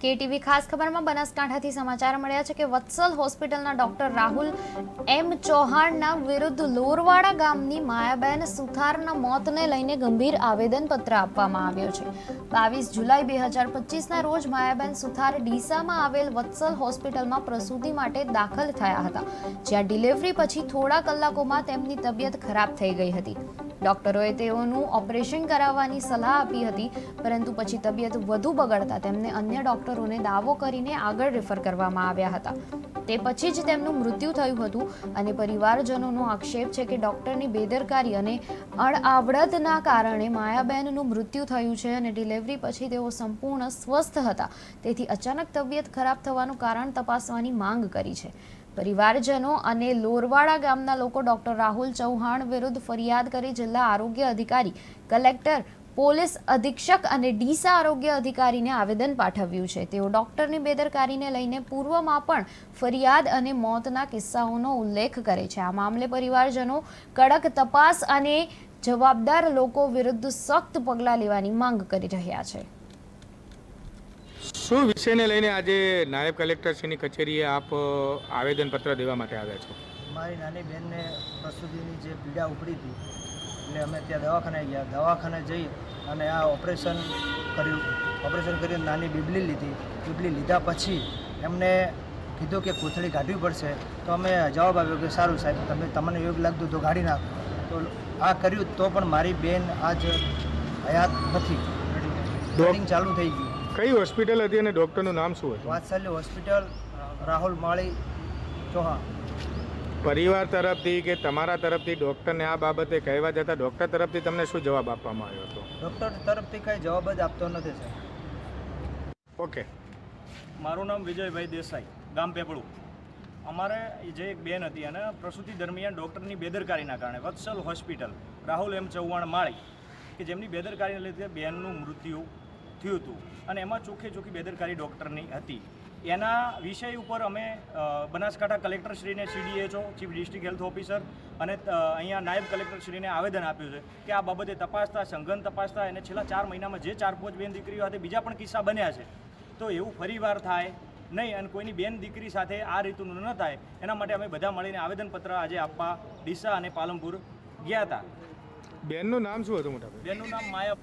KTV ખાસ ખબરમાં બનાસકાંઠાથી સમાચાર મળ્યા છે કે વત્સલ હોસ્પિટલના ડોક્ટર રાહુલ એમ ચૌહાણના વિરુદ્ધ લોરવાડા ગામની માયાબેન સુથારના મોતને લઈને ગંભીર આવેદનપત્ર આપવામાં આવ્યો છે। 22 જુલાઈ 2025ના રોજ માયાબેન સુથાર ડીસામાં આવેલ વત્સલ હોસ્પિટલમાં પ્રસૂતિ માટે દાખલ થયા હતા, જ્યાં ડિલિવરી પછી થોડા કલાકોમાં તેમની તબિયત ખરાબ થઈ ગઈ હતી। ડોક્ટરોએ તેઓનું ઓપરેશન કરાવવાની સલાહ આપી હતી, પરંતુ પછી તબિયત વધુ બગડતા તેમને અન્ય ડોક્ટરોને દાવો કરીને આગળ રેફર કરવામાં આવ્યા હતા। તે પછી જ તેમનું મૃત્યુ થયું હતું અને પરિવારજનોનો આક્ષેપ છે કે ડોક્ટરની બેદરકારી અને અણઆવડતના કારણે માયાબેનનું મૃત્યુ થયું છે અને ડિલિવરી પછી તેઓ સંપૂર્ણ સ્વસ્થ હતા, તેથી અચાનક તબિયત ખરાબ થવાનું કારણ તપાસવાની માંગ કરી છે। પરિવારજનો અને લોરવાડા ગામના લોકો ડોક્ટર રાહુલ ચૌહાણ વિરુદ્ધ ફરિયાદ કરી જિલ્લા આરોગ્ય અધિકારી, કલેક્ટર, પોલીસ અધિક્ષક અને ડીસા આરોગ્ય અધિકારીને આવેદન પાઠવ્યું છે। તેઓ ડોક્ટરની બેદરકારીને લઈને પૂર્વમાં પણ ફરિયાદ અને મોતના કિસ્સાઓનો ઉલ્લેખ કરે છે। આ મામલે પરિવારજનો કડક તપાસ અને જવાબદાર લોકો વિરુદ્ધ સખ્ત પગલાં લેવાની માંગ કરી રહ્યા છે। શું વિષયને લઈને આજે નાયબ કલેક્ટરશ્રીની કચેરીએ આપ આવેદનપત્ર દેવા માટે આવ્યા છો? મારી નાની બહેનને પ્રસૂતિની જે પીડા ઉપડી હતી એટલે અમે ત્યાં દવાખાને ગયા। દવાખાને જઈ અને આ ઓપરેશન કરીને નાની બીબલી લીધી। બીબલી લીધા પછી એમને કીધું કે કોથળી કાઢવી પડશે, તો અમે જવાબ આપ્યો કે સારું સાહેબ, તમને યોગ્ય લાગતું તો કાઢી નાખો। તો આ કર્યું તો પણ મારી બેન આજ હયાત નથી, બ્લીડિંગ ચાલુ થઈ ગઈ। કઈ હોસ્પિટલ હતી અને ડૉક્ટરનું નામ શું હતું? વાત્સલ્ય હોસ્પિટલ, રાહુલ માળી ચૌહાણ। પરિવાર તરફથી કે તમારા તરફથી ડૉક્ટરને આ બાબતે કહેવા જતાં ડૉક્ટર તરફથી તમને શું જવાબ આપવામાં આવ્યો હતો? ડૉક્ટર તરફથી કંઈ જવાબ જ આપતો નથી સાહેબ। ઓકે, મારું નામ વિજયભાઈ દેસાઈ, ગામ પેપળું। અમારે જે એક બેન હતી અને પ્રસૂતિ દરમિયાન ડૉક્ટરની બેદરકારીના કારણે વત્સલ હોસ્પિટલ, રાહુલ એમ ચૌહાણ માળી, કે જેમની બેદરકારીને લીધે બેનનું મૃત્યુ થયું હતું અને એમાં ચોખ્ખી બેદરકારી ડૉક્ટરની હતી। એના વિષય ઉપર અમે બનાસકાંઠા કલેક્ટરશ્રીને, CDHO, chief district health officer અને અહીંયા નાયબ કલેક્ટરશ્રીને આવેદન આપ્યું છે કે આ બાબતે તપાસતા, સંઘન તપાસતા અને છેલ્લા 4 મહિનામાં જે 4-5 બેન દીકરીઓ સાથે બીજા પણ કિસ્સા બન્યા છે, તો એવું ફરીવાર થાય નહીં અને કોઈની બેન દીકરી સાથે આ રીતનું ન થાય, એના માટે અમે બધા મળીને આવેદનપત્ર આજે આપવા ડીસા અને પાલનપુર ગયા હતા। બેનનું નામ શું હતું મોટા ભાઈ? બેનનું નામ માયા